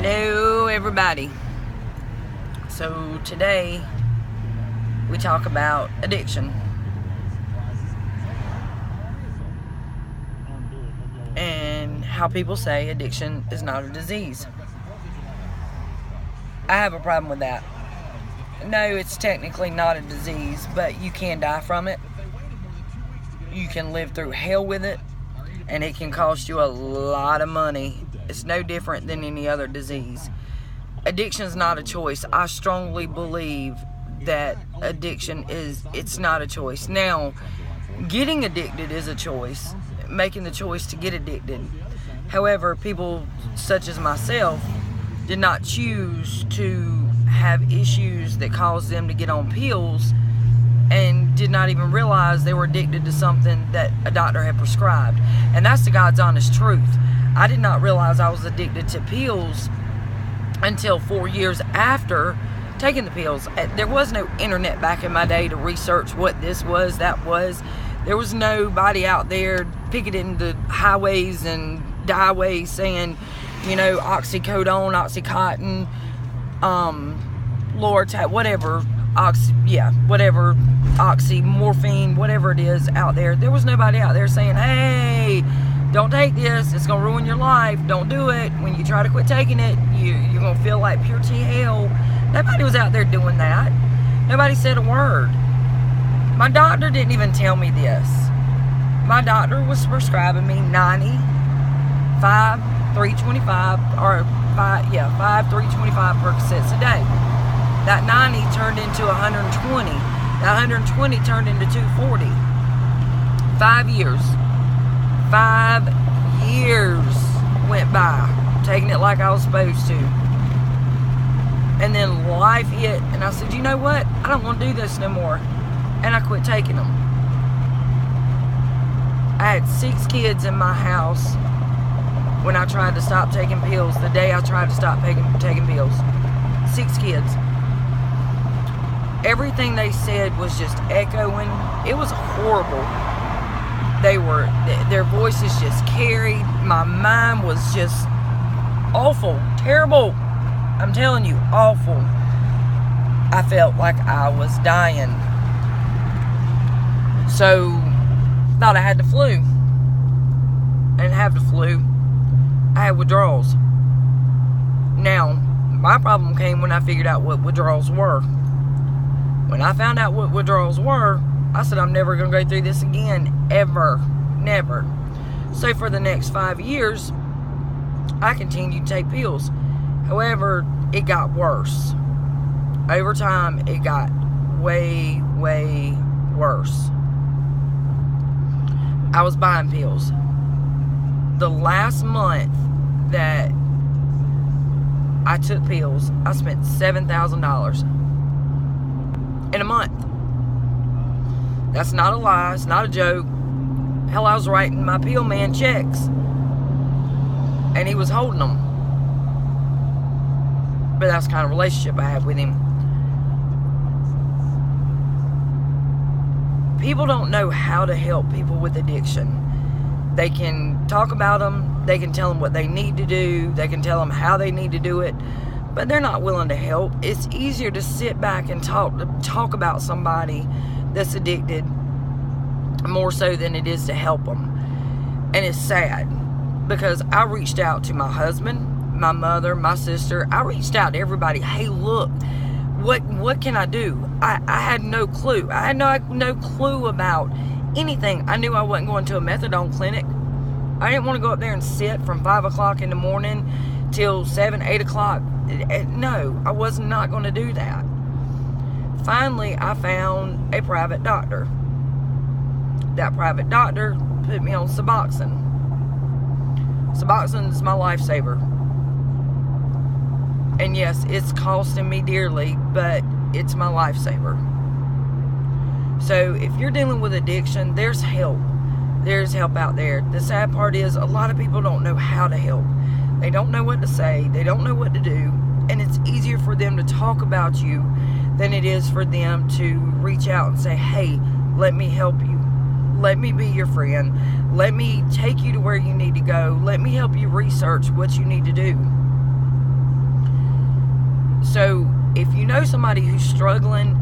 Hello everybody. So today we talk about addiction and how people say addiction is not a disease. I have a problem with that. No, it's technically not a disease, but you can die from it. You can live through hell with it, and it can cost you a lot of money. It's no different than any other disease. Addiction is not a choice. I strongly believe that addiction it's not a choice. Now, getting addicted is a choice, making the choice to get addicted. However, people such as myself did not choose to have issues that caused them to get on pills and did not even realize they were addicted to something that a doctor had prescribed. And that's the God's honest truth. I did not realize I was addicted to pills until 4 years after taking the pills. There was no internet back in my day to research what this was, that was. There was nobody out there picketing the highways and byways saying, oxycodone, oxycontin, Lortab, whatever, oxymorphine, whatever it is out there. There was nobody out there saying, hey, don't take this, it's gonna ruin your life, don't do it. When you try to quit taking it, you're gonna feel like pure T hell. Nobody was out there doing that. Nobody said a word. My doctor didn't even tell me this. My doctor was prescribing me 90, 5, 325, or 5, 325 Percocets a day. That 90 turned into 120. That 120 turned into 240. 5 years. 5 years went by taking it like I was supposed to. And then life hit, and I said, you know what? I don't want to do this no more. And I quit taking them. I had 6 kids in my house when I tried to stop taking pills. The day I tried to stop taking pills. 6 kids. Everything they said was just echoing. It was horrible. Their voices just carried. My mind was just awful, terrible. I'm telling you, awful. I felt like I was dying. So, thought I had the flu. I didn't have the flu. I had withdrawals. Now, my problem came when I figured out what withdrawals were. When I found out what withdrawals were, I said, I'm never going to go through this again, ever, never. So for the next 5 years, I continued to take pills. However, it got worse. Over time, it got way, way worse. I was buying pills. The last month that I took pills, I spent $7,000 in a month. That's not a lie. It's not a joke. Hell, I was writing my pill man checks, and he was holding them. But that's the kind of relationship I have with him. People don't know how to help people with addiction. They can talk about them. They can tell them what they need to do. They can tell them how they need to do it. But they're not willing to help. It's easier to sit back and talk about somebody that's addicted more so than it is to help them. And it's sad because I reached out to my husband, my mother, my sister. I reached out to everybody. Hey, look, what can I do? I had no clue. I had no clue about anything. I knew I wasn't going to a methadone clinic. I didn't want to go up there and sit from 5 o'clock in the morning till 7, 8 o'clock. No, I was not going to do that. Finally, I found a private doctor. That private doctor put me on Suboxone. Suboxone is my lifesaver. And yes, it's costing me dearly, but it's my lifesaver. So if you're dealing with addiction, there's help. There's help out there. The sad part is a lot of people don't know how to help. They don't know what to say. They don't know what to do. And it's easier for them to talk about you than it is for them to reach out and say, hey, let me help you. Let me be your friend. Let me take you to where you need to go. Let me help you research what you need to do. So if you know somebody who's struggling,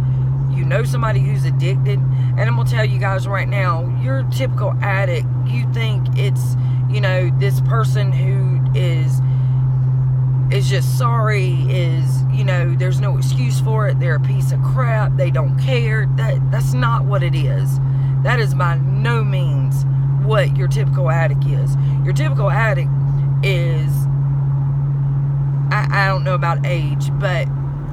you know somebody who's addicted, and I'm going to tell you guys right now, your typical addict, you think it's, you know, this person who is just sorry, is, you know, there's no excuse for it, they're a piece of crap, they don't care. That's not what it is. That is by no means what your typical addict is. Your typical addict is, I don't know about age, but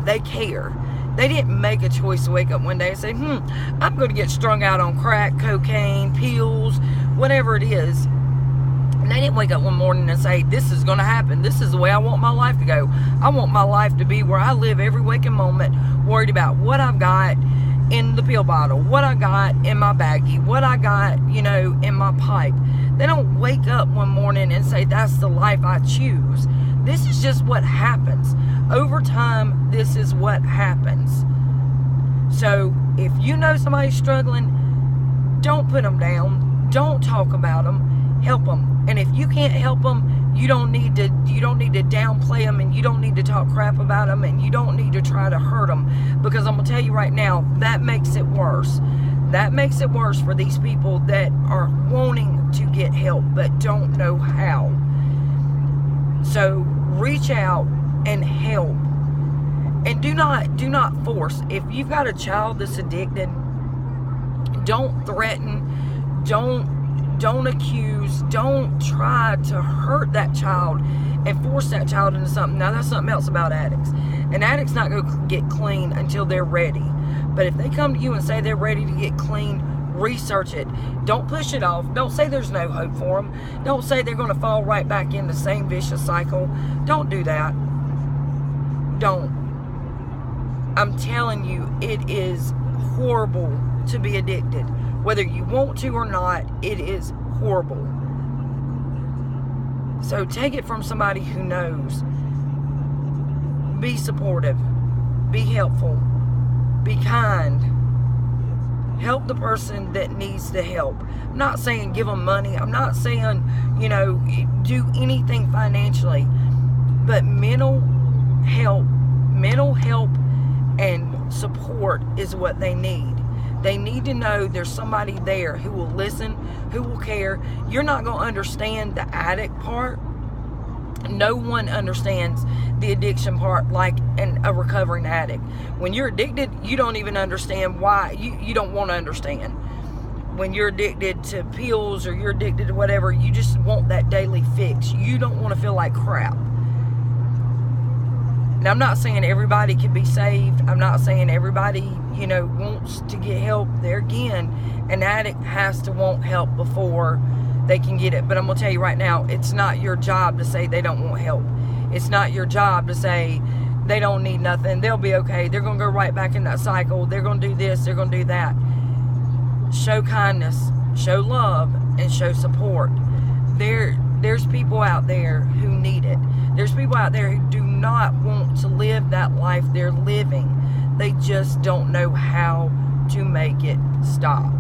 they care. They didn't make a choice to wake up one day and say, I'm going to get strung out on crack, cocaine, pills, whatever it is. And they didn't wake up one morning and say, this is going to happen. This is the way I want my life to go. I want my life to be where I live every waking moment worried about what I've got in the pill bottle, what I got in my baggie, what I got, you know, in my pipe. They don't wake up one morning and say, that's the life I choose. This is just what happens. Over time, this is what happens. So if you know somebody's struggling, don't put them down. Don't talk about them. Help them. And if you can't help them, you don't need to downplay them, and you don't need to talk crap about them, and you don't need to try to hurt them, because I'm going to tell you right now, that makes it worse. That makes it worse for these people that are wanting to get help but don't know how. So reach out and help. And do not force. If you've got a child that's addicted, don't threaten, don't accuse, don't try to hurt that child and force that child into something. Now, that's something else about addicts. An addict's not going to get clean until they're ready. But if they come to you and say they're ready to get clean, research it. Don't push it off. Don't say there's no hope for them. Don't say they're going to fall right back in the same vicious cycle. Don't do that. Don't. I'm telling you, it is horrible to be addicted. Whether you want to or not, it is horrible. So take it from somebody who knows. Be supportive. Be helpful. Be kind. Help the person that needs the help. I'm not saying give them money. I'm not saying, you know, do anything financially. But mental help and support is what they need. They need to know there's somebody there who will listen, who will care. You're not going to understand the addict part. No one understands the addiction part like a recovering addict. When you're addicted, you don't even understand why. You don't want to understand. When you're addicted to pills or you're addicted to whatever, you just want that daily fix. You don't want to feel like crap. Now, I'm not saying everybody can be saved. I'm not saying everybody, you know, wants to get help. There again, an addict has to want help before they can get it. But I'm going to tell you right now, it's not your job to say they don't want help. It's not your job to say they don't need nothing. They'll be okay. They're going to go right back in that cycle. They're going to do this. They're going to do that. Show kindness, show love, and show support. There's people out there who need it. There's people out there who do not want to live that life they're living. They just don't know how to make it stop.